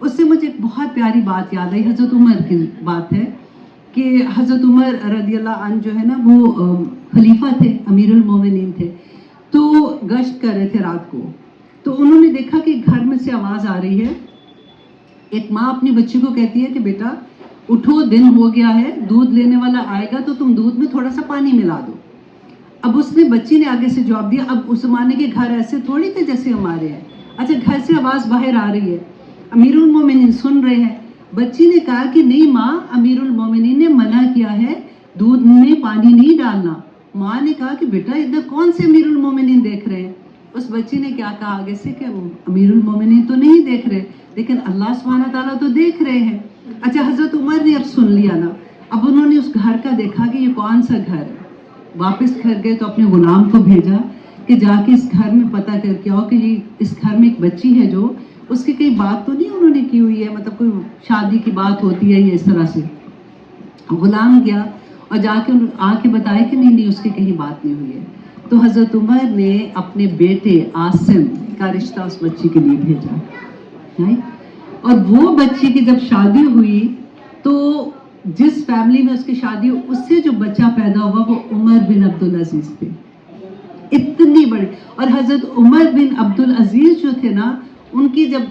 اس سے مجھے ایک بہت پیاری بات یاد آئی، حضرت عمر کی بات ہے کہ حضرت عمر رضی اللہ عنہ جو ہے نا وہ خلیفہ تھے، امیر المومنین تھے، تو گشت کر رہے تھے رات کو، تو انہوں نے دیکھا کہ گھر میں سے آواز آ رہی ہے. ایک ماں اپنی بچی کو کہتی ہے کہ بیٹا اٹھو، دن ہو گیا ہے، دودھ لینے والا آئے گا تو تم دودھ میں تھوڑا سا پانی ملا دو. اب اس نے بچی نے آگے سے جواب دیا، اب اس زمانے کے گھر ایسے تھوڑی تھے جیسے ہمارے ہیں، اچھا گھر سے آواز باہر آ رہی ہے، امیر المومنین سن رہے ہیں. بچی نے کہا کہ نہیں ماں، امیر المومنین نے منع کیا ہے دودھ میں پانی نہیں ڈالنا. ماں نے کہا کہ بیٹا ادھر کون سے امیر المومنین دیکھ رہے ہیں. اس بچی نے کیا کہا آگے سے کہ امیر المومنین تو نہیں دیکھ رہے لیکن اللہ سبحانہ تعالیٰ تو دیکھ رہے ہیں. اچھا حضرت عمر نے اب سن لیا نا، اب انہوں نے اس گھر کا دیکھا کہ یہ کون سا گھر ہے. واپس گھر گئے تو اپنے غلام کو بھیجا کہ جا کے اس گھر میں پتہ کر کے آؤ کہ یہ اس گھر میں ایک بچی ہے جو اس کی کئی بات تو نہیں انہوں نے کی ہوئی ہے، مطلب کوئی شادی کی بات ہوتی ہے یا اس طرح سے. غلام گیا اور جا کے آ کے بتایا کہ نہیں اس کی کہیں بات نہیں ہوئی ہے. تو حضرت عمر نے اپنے بیٹے عاصم کا رشتہ اس بچی کے لیے بھیجا. اور وہ بچی کی جب شادی ہوئی تو جس فیملی میں اس کی شادی ہوئی اس سے جو بچہ پیدا ہوا وہ عمر بن عبدالعزیز تھے. اتنی بڑی. اور حضرت عمر بن عبدالعزیز جو تھے نا، ان کی جب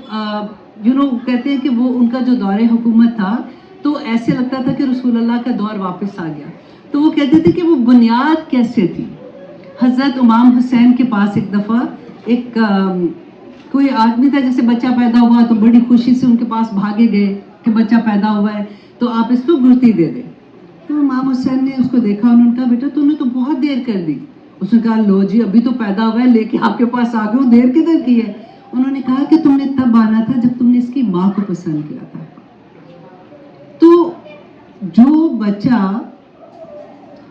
کہتے ہیں کہ وہ ان کا جو دور حکومت تھا تو ایسے لگتا تھا کہ رسول اللہ کا دور واپس آ گیا. تو وہ کہتے تھے کہ وہ بنیاد کیسے تھی. حضرت امام حسین کے پاس ایک دفعہ ایک کوئی آدمی تھا، جیسے بچہ پیدا ہوا تو بڑی خوشی سے ان کے پاس بھاگے گئے کہ بچہ پیدا ہوا ہے تو آپ اس کو گرتی دے دیں. تو امام حسین نے اس کو دیکھا، انہوں نے کہا بیٹا تم نے تو بہت دیر کر دی. اس نے کہا لو جی ابھی تو پیدا ہوا ہے لے کے آپ کے پاس آ گئے ہوں، دیر کدھر کی ہے. انہوں نے کہا کہ تم نے تب آنا تھا جب تم نے اس کی ماں کو پسند کیا تھا. تو جو بچہ،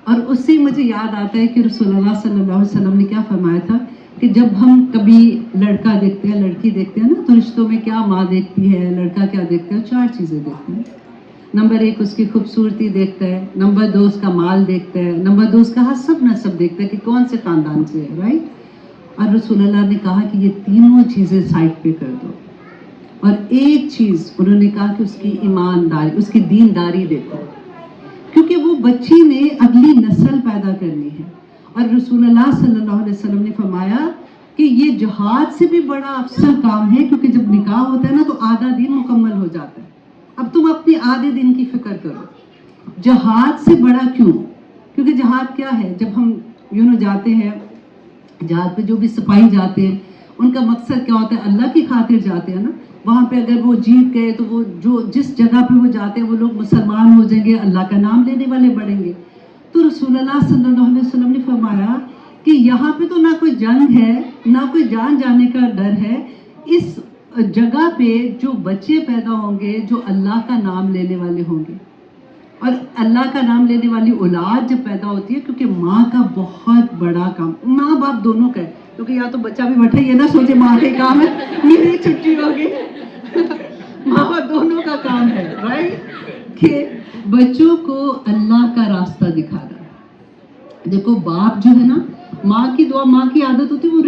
اور اس سے مجھے یاد آتا ہے کہ رسول اللہ صلی اللہ علیہ وسلم نے کیا فرمایا تھا کہ جب ہم کبھی لڑکا دیکھتے ہیں لڑکی دیکھتے ہیں نا تو رشتوں میں کیا ماں دیکھتی ہے، لڑکا کیا دیکھتا ہے، 4 چیزیں دیکھتے ہیں. نمبر 1 اس کی خوبصورتی دیکھتا ہے، نمبر 2 اس کا مال دیکھتا ہے، نمبر 2 اس کا حسب نسب دیکھتا ہے کہ کون سے خاندان سے ہے، رائٹ. اور رسول اللہ نے کہا کہ یہ تینوں چیزیں سائڈ پہ کر دو اور ایک چیز انہوں نے کہا کہ اس کی ایمانداری، اس کی دینداری دیکھو، کیونکہ وہ بچی نے اگلی نسل پیدا کرنی ہے. اور رسول اللہ صلی اللہ علیہ وسلم نے فرمایا کہ یہ جہاد سے بھی بڑا افضل کام ہے، کیونکہ جب نکاح ہوتا ہے نا تو آدھا دن مکمل ہو جاتا ہے. اب تم اپنے آدھے دن کی فکر کرو، جہاد سے بڑا کیوں؟ کیونکہ جہاد کیا ہے؟ جب ہم جاتے ہیں جہاد پہ، جو بھی سپاہی جاتے ہیں ان کا مقصد کیا ہوتا ہے؟ اللہ کی خاطر جاتے ہیں نا. وہاں پہ اگر وہ جیت گئے تو وہ جس جگہ پہ وہ جاتے ہیں وہ لوگ مسلمان ہو جائیں گے، اللہ کا نام لینے والے بڑھیں گے. تو رسول اللہ صلی اللہ علیہ وسلم نے فرمایا کہ یہاں پہ تو نہ کوئی جنگ ہے نہ کوئی جان جانے کا ڈر ہے. اس جگہ پہ جو بچے پیدا ہوں گے جو اللہ کا نام لینے والے ہوں گے، اور اللہ کا نام لینے والی اولاد جب پیدا ہوتی ہے، کیونکہ ماں کا بہت بڑا کام، ماں باپ دونوں کا ہے، کیونکہ یا تو بچہ بھی بیٹھا یہ نہ سوچے ماں کے کام ہے میری چھٹی ہوگی ماں باپ دونوں کا کام ہے، رائٹ، کہ بچوں کو اللہ کا راستہ دکھانا. دیکھو باپ جو ہے نا، ماں کی دعا، ماں کی عادت ہوتی ہے وہ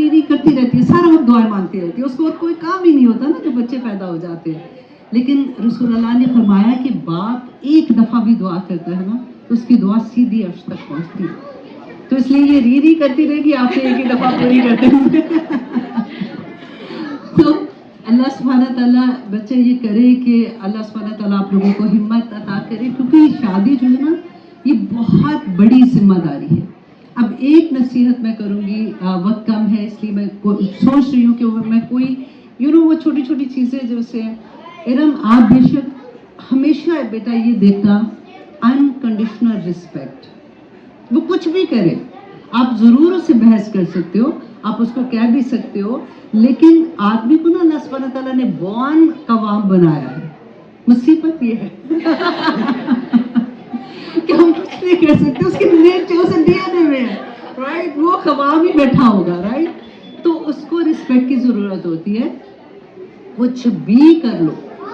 ری کرتی رہتی ہے، سارا وقت دعائیں مانگتی رہتی ہے، اس کو اور کوئی کام ہی نہیں ہوتا نا جو بچے پیدا ہو جاتے ہیں. لیکن رسول اللہ نے فرمایا کہ باپ ایک دفعہ بھی دعا کرتا ہے نا تو اس کی دعا سیدھی عرش تک پہنچتی ہے. تو اس لیے یہ ری کرتی رہے گی، آپ سے ایک ہی دفعہ پوری کرتے ہیں. تو اللہ سبحانہ تعالیٰ بچہ یہ کرے کہ اللہ سبحانہ تعالیٰ آپ لوگوں کو ہمت عطا کرے، کیونکہ یہ شادی جو ہے نا یہ بہت بڑی ذمہ داری ہے. اب ایک نصیحت میں کروں گی، وقت کم ہے اس لیے میں سوچ رہی ہوں کہ میں کوئی وہ چھوٹی چھوٹی چیزیں جیسے ارم، آپ بے شک ہمیشہ بیٹا یہ دیکھنا انکنڈیشنل رسپیکٹ. وہ کچھ بھی کرے، آپ ضرور اسے بحث کر سکتے ہو، آپ اس کو کہہ بھی سکتے ہو، لیکن آدمی کو نا اللہ سبحانہ تعالیٰ نے بورن قوام بنایا ہے. مصیبت یہ ہے کہ ہم کچھ نہیں کہہ سکتے، اس کی نیچر اسے ڈی این اے میں ہے، رائٹ، وہ قوام ہی بیٹھا ہوگا، رائٹ. تو اس کو رسپیکٹ کی ضرورت ہوتی ہے. کچھ بھی کر لو،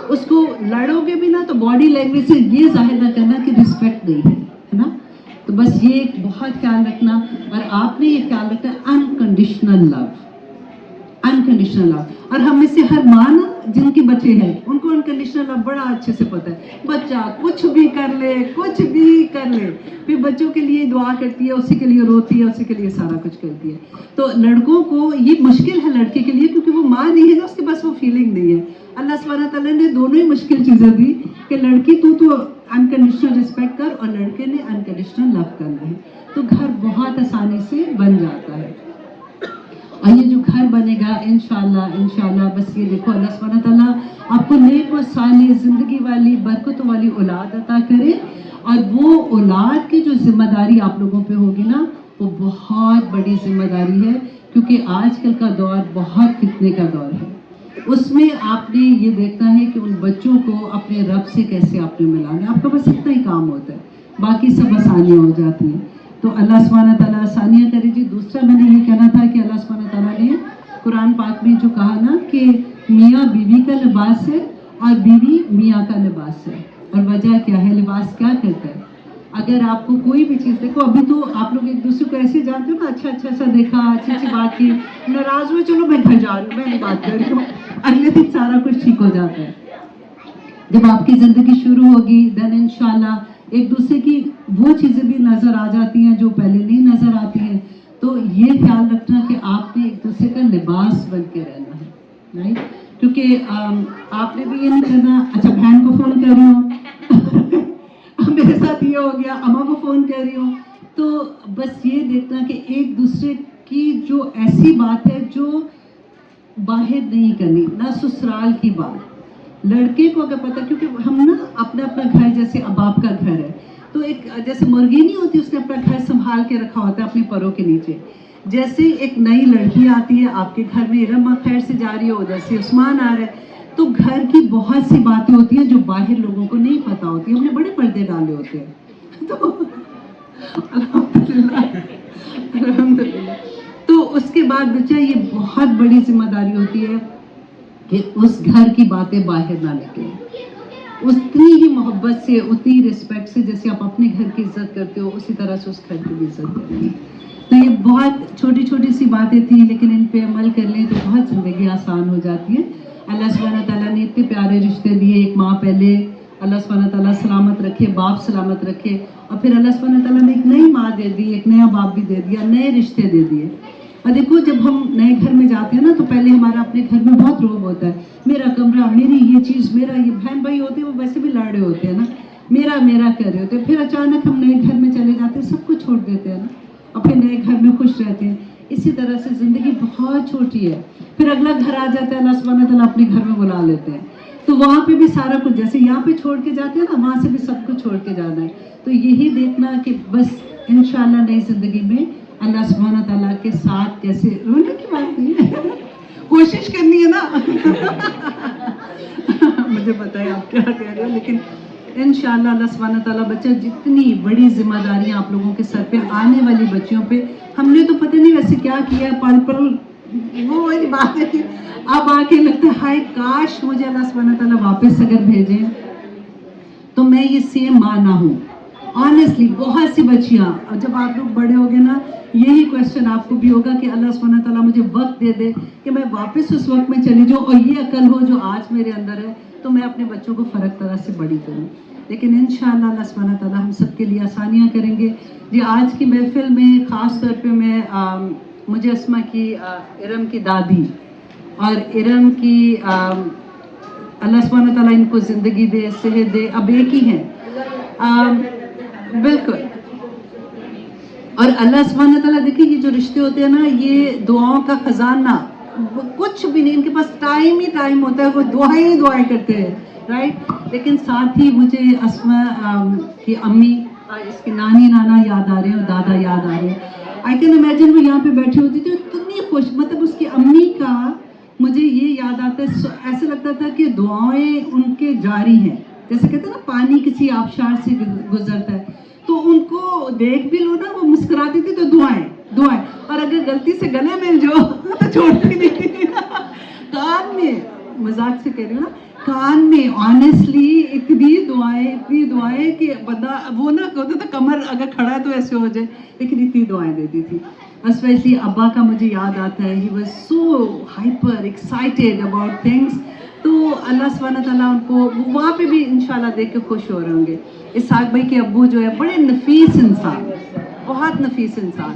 اس کو لڑو گے بھی نا تو باڈی لینگویج سے یہ ظاہر نہ کرنا کہ رسپیکٹ نہیں ہے نا. تو بس یہ ایک بہت خیال رکھنا، اور آپ نے یہ خیال رکھنا انکنڈیشنل لو، انکنڈیشنل لو. اور ہم میں سے ہر ماں نا جن کے بچے ہیں ان کو انکنڈیشنل لو بڑا اچھے سے پتہ ہے. بچہ کچھ بھی کر لے, کچھ بھی کر لے, پھر بچوں کے لیے دعا کرتی ہے, اسی کے لیے روتی ہے, اسی کے لیے سارا کچھ کرتی ہے. تو لڑکوں کو یہ مشکل ہے لڑکے کے لیے, کیونکہ وہ ماں نہیں ہے نا, اس کے پاس وہ فیلنگ نہیں ہے. اللہ سبحانہ تعالیٰ نے دونوں ہی مشکل چیزیں دی کہ لڑکی تو انکنڈیشنل رسپیکٹ کر, اور لڑکے نے انکنڈیشنل لو کرنا ہے. تو گھر بہت آسانی سے بن جاتا ہے. اور یہ جو گھر بنے گا انشاءاللہ بس یہ دیکھو اللہ سبحانہ تعالیٰ آپ کو نیک و صالح زندگی والی برکتوں والی اولاد عطا کرے, اور وہ اولاد کی جو ذمہ داری آپ لوگوں پہ ہوگی نا, وہ بہت بڑی ذمہ داری ہے, کیونکہ آج کل کا دور بہت فتنے کا دور ہے. اس میں آپ نے یہ دیکھنا ہے کہ ان بچوں کو اپنے رب سے کیسے آپ نے ملانا ہے. آپ کا بس اتنا ہی کام ہوتا ہے, باقی سب آسانیاں ہو جاتی ہیں. تو اللہ سبحانہ تعالیٰ آسانیاں کرے جی. دوسرا میں نے یہ کہنا تھا کہ اللہ سبحانہ تعالیٰ نے قرآن پاک میں جو کہا نا کہ میاں بیوی کا لباس ہے اور بیوی میاں کا لباس ہے. اور وجہ کیا ہے, لباس کیا کرتا ہے. اگر آپ کو کوئی بھی چیز دیکھو, ابھی تو آپ لوگ ایک دوسرے کو ایسے جانتے ہو نا, اچھا سا دیکھا, اچھی بات کی, ناراض ہوئے چلو میں گھر جا رہی ہوں, میں نہیں بات کر رہی ہوں, اگلے دن سارا کچھ ٹھیک ہو جاتا ہے. جب آپ کی زندگی شروع ہوگی دین انشاءاللہ ایک دوسرے کی وہ چیزیں بھی نظر آ جاتی ہیں جو پہلے نہیں نظر آتی ہیں. تو یہ خیال رکھنا کہ آپ نے ایک دوسرے کا لباس بن کے رہنا ہے, رائٹ. کیونکہ آپ نے بھی یہ نہیں کرنا, اچھا بہن کو فون کر رہی ہوں, میرے ساتھ یہ ہو گیا, اماں کو فون کر رہی ہوں. تو بس یہ دیکھنا کہ ایک دوسرے کی جو ایسی بات ہے جو باہر نہیں کرنی, نہ سسرال کی بات. لڑکے کو اگر پتہ, کیونکہ ہم نا اپنا گھر جیسے اب آپ کا گھر ہے, تو ایک جیسے مرغی نہیں ہوتی, اس نے اپنا گھر سنبھال کے رکھا ہوتا ہے اپنے پروں کے نیچے. جیسے ایک نئی لڑکی آتی ہے آپ کے گھر میں, ارم خیر سے جا رہی ہے, ادھر سے عثمان آ رہا ہے, تو گھر کی بہت سی باتیں ہوتی ہیں جو باہر لوگوں کو نہیں پتہ ہوتی. ہم نے بڑے پردے ڈالے ہوتے ہیں, تو الحمدللہ. تو اس کے بعد بچہ یہ بہت بڑی ذمہ داری ہوتی ہے کہ اس گھر کی باتیں باہر نہ نکلیں. اتنی ہی محبت سے, اتنی رسپیکٹ سے جیسے آپ اپنے گھر کی عزت کرتے ہو, اسی طرح سے اس گھر کی بھی عزت کرتے ہیں. تو یہ بہت چھوٹی سی باتیں تھیں, لیکن ان پہ عمل کر لیں تو بہت زندگی آسان ہو جاتی ہے. اللہ سبحانہ تعالیٰ نے اتنے پیارے رشتے دیے. ایک ماں پہلے, اللہ سبحانہ تعالیٰ سلامت رکھے, باپ سلامت رکھے, اور پھر اللہ سبحانہ تعالیٰ نے ایک نئی ماں دے دی, ایک نیا باپ بھی دے دیا, نئے رشتے دے دیے. اور دیکھو جب ہم نئے گھر میں جاتے ہیں نا, تو پہلے ہمارا اپنے گھر میں بہت روب ہوتا ہے, میرا کمرہ, میری یہ چیز, میرا یہ. بہن بھائی ہوتے ہیں وہ ویسے بھی لڑ رہے ہوتے ہیں نا, میرا کر رہے ہوتے ہیں. پھر اچانک ہم نئے گھر میں چلے جاتے ہیں, سب کچھ چھوڑ دیتے ہیں نا, اور پھر نئے گھر میں خوش رہتے ہیں. اسی طرح سے زندگی بہت چھوٹی ہے. پھر اگلا گھر آ جاتا ہے, اللہ سبحانہ تعالیٰ اپنے گھر میں بلا لیتے ہیں, تو وہاں پہ بھی سارا کچھ جیسے یہاں پہ چھوڑ کے جاتے ہیں نا, وہاں سے بھی سب کچھ چھوڑ کے جانا ہے. تو یہی دیکھنا کہ بس انشاءاللہ نئی زندگی میں اللہ سبحانہ تعالیٰ کے ساتھ کیسے, رونے کی بات نہیں ہے, کوشش کرنی ہے نا. مجھے پتہ ہے آپ کیا کہہ رہے ہو, لیکن انشاءاللہ اللہ سبحانہ تعالیٰ بچہ جتنی بڑی ذمہ داریاں آپ لوگوں کے سر پہ, آنے والی بچیوں پہ, ہم نے تو پتہ نہیں ویسے کیا کیا ہے, پل پل وہ والی بات ہے کہ اب آ کے لگتا ہے ہائے کاش مجھے اللہ سبحانہ تعالیٰ واپس اگر بھیجیں تو میں یہ سیم ماں نہ ہوں. آنیسٹلی بہت سی بچیاں, اور جب آپ لوگ بڑے ہوگے نا, یہی کوشچن آپ کو بھی ہوگا کہ اللہ سبحانہ تعالیٰ مجھے وقت دے دے کہ میں واپس اس وقت میں چلی جاؤں, اور یہ عقل ہو جو آج میرے اندر ہے, تو میں اپنے بچوں کو فرق طرح سے بڑی کروں. لیکن انشاءاللہ اللہ سبحانہ تعالیٰ ہم سب کے لیے آسانیاں کریں گے. جی آج کی محفل میں خاص طور پہ میں مجسمہ کی, ارم کی دادی, اور ارم کی اللہ سبحانہ تعالیٰ ان کو زندگی دے, صحت دے, اب ایک ہی ہیں بالکل. اور اللہ سبحانہ تعالیٰ دیکھیں یہ جو رشتے ہوتے ہیں نا, یہ دعاؤں کا خزانہ, کچھ بھی نہیں, ان کے پاس ٹائم ہی ٹائم ہوتا ہے, وہ دعائیں کرتے ہیں, رائٹ. لیکن ساتھ ہی مجھے اسما کی امی, اس کی نانی نانا یاد آ رہے ہیں, اور دادا یاد آ رہے ہیں. آئی کین امیجن وہ یہاں پہ بیٹھی ہوتی تھی, اتنی خوش, مطلب اس کی امی کا مجھے یہ یاد آتا ہے, ایسے لگتا تھا کہ دعائیں ان کے جاری ہیں, جیسے کہتے ہیں نا پانی کسی آبشار سے گزرتا ہے, تو ان کو دیکھ بھی لو نا, وہ مسکراتی تھی تو دعائیں, اور اگر غلطی سے گلے مل جاؤ تو چھوڑتی نہیں تھی. کان میں, مذاق سے کہہ رہی ہوں نا, کان میں آنیسٹلی اتنی دعائیں کہ بندہ وہ نہ ہوتا تھا کمر اگر کھڑا ہے تو ایسے ہو جائے, لیکن اتنی دعائیں دیتی تھی. اسپیشلی ابا کا مجھے یاد آتا ہے, he was so hyper excited about things. تو اللہ سبحانہ تعالیٰ ان کو وہاں پہ بھی انشاءاللہ دیکھ کے خوش ہو رہے ہوں گے. اسحاق بھائی کے ابو جو ہے بڑے نفیس انسان, بہت نفیس انسان.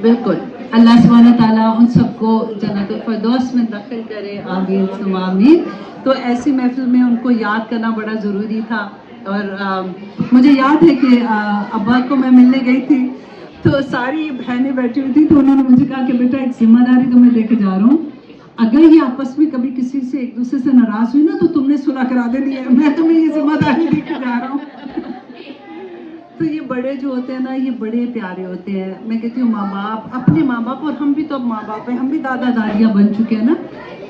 بالکل, اللہ سبحانہ تعالیٰ ان سب کو جنت الفردوس میں داخل کرے, آمین ثم آمین. تو ایسی محفل میں ان کو یاد کرنا بڑا ضروری تھا. اور مجھے یاد ہے کہ ابا کو میں ملنے گئی تھی تو ساری بہنیں بیٹھی ہوئی تھی, تو انہوں نے مجھے کہا کہ بیٹا ایک ذمہ داری تو میں دے کے جا رہا ہوں, اگر یہ آپس میں کبھی کسی سے ایک دوسرے سے ناراض ہوئی نا تو تم نے صلح کرا دینی ہے, میں تمہیں یہ ذمہ داری دے کے جا رہا ہوں. تو یہ بڑے جو ہوتے ہیں نا, یہ بڑے پیارے ہوتے ہیں. میں کہتی ہوں ماں باپ, اپنے ماں باپ, اور ہم بھی تو اب ماں باپ ہیں, ہم بھی دادا دادیاں بن چکے ہیں نا,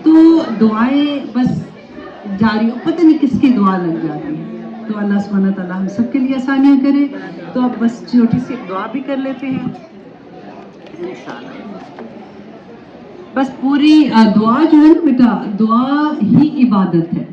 تو دعائیں بس جاری, پتہ نہیں کس کی دعا لگ جاتی ہے. تو اللہ سبحانہ تعالیٰ ہم سب کے لیے آسانیاں کرے. تو اب بس چھوٹی سی ایک دعا بھی کر لیتے ہیں انشاءاللہ. بس پوری دعا جو ہے نا بیٹا, دعا ہی عبادت ہے.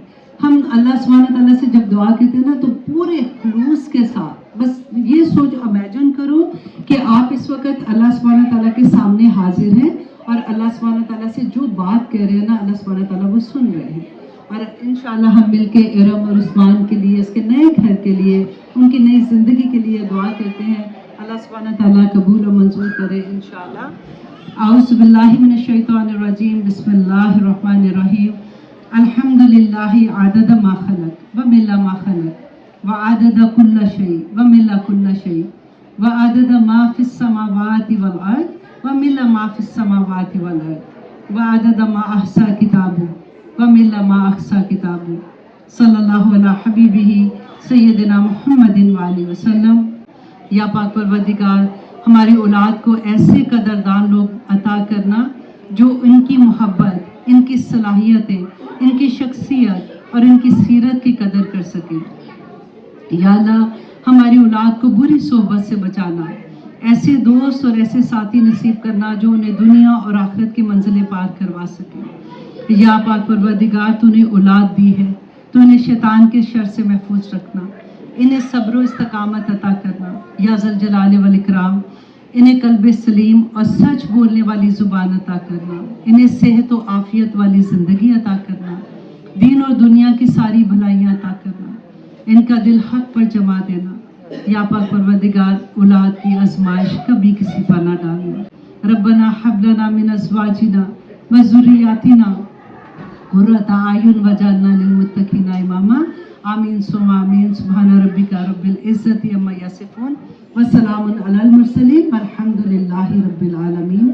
ہم اللہ سبحانہ تعالیٰ سے جب دعا کرتے ہیں نا تو پورے خلوص کے ساتھ, بس یہ سوچ امیجن کرو کہ آپ اس وقت اللہ سبحانہ تعالیٰ کے سامنے حاضر ہیں, اور اللہ سبحانہ تعالیٰ سے جو بات کہہ رہے ہیں نا, اللہ سبحانہ تعالیٰ وہ سن رہے ہیں. اور انشاءاللہ ہم مل کے ارم اور عثمان کے لیے, اس کے نئے گھر کے لیے, ان کی نئی زندگی کے لیے دعا کرتے ہیں. اللہ سبحانہ تعالیٰ قبول و منظور کرے انشاءاللہ. اعوذ باللہ من الشیطان الرجیم, بسم اللہ الرحمن الرحیم. الحمدللہ عدد ما خلق وملء ما خلق وعدد کل شیء وملء کل شیء وعدد ما فی السماوات والارض وملء ما فی السماوات والارض وعدد ما احصى کتابہ وملء ما احصى کتابہ. صلی اللہ علی حبیبہ سیدنا محمد وآلہ وسلم. یا پاک پروردگار, ہماری اولاد کو ایسے قدردان لوگ عطا کرنا جو ان کی محبت, ان کی صلاحیتیں, ان کی شخصیت اور ان کی سیرت کی قدر کر سکے. یا اللہ, ہماری اولاد کو بری صحبت سے بچانا, ایسے دوست اور ایسے ساتھی نصیب کرنا جو انہیں دنیا اور آخرت کی منزلیں پار کروا سکے. یا پاک پروردگار, تو نے اولاد دی ہے, تو انہیں شیطان کے شر سے محفوظ رکھنا, انہیں صبر و استقامت عطا کرنا. یا ذوالجلال والاکرام, انہیں قلب سلیم اور سچ بولنے والی زبان عطا کرنا, انہیں صحت و عافیت والی زندگی عطا کرنا, دین اور دنیا کی ساری بھلائیاں عطا کرنا, ان کا دل حق پر جما دینا. یا پاک پروردگار, اولاد کی آزمائش کبھی کسی پر نہ ڈالنا. ربنا حب لنا من ازواجنا وذریاتنا قرۃ اعین واجعلنا للمتقین اماما. آمین ثم آمین. سبحان ربک رب العزت عما یصفون وسلام علی المرسلین والحمد للہ رب العالمین.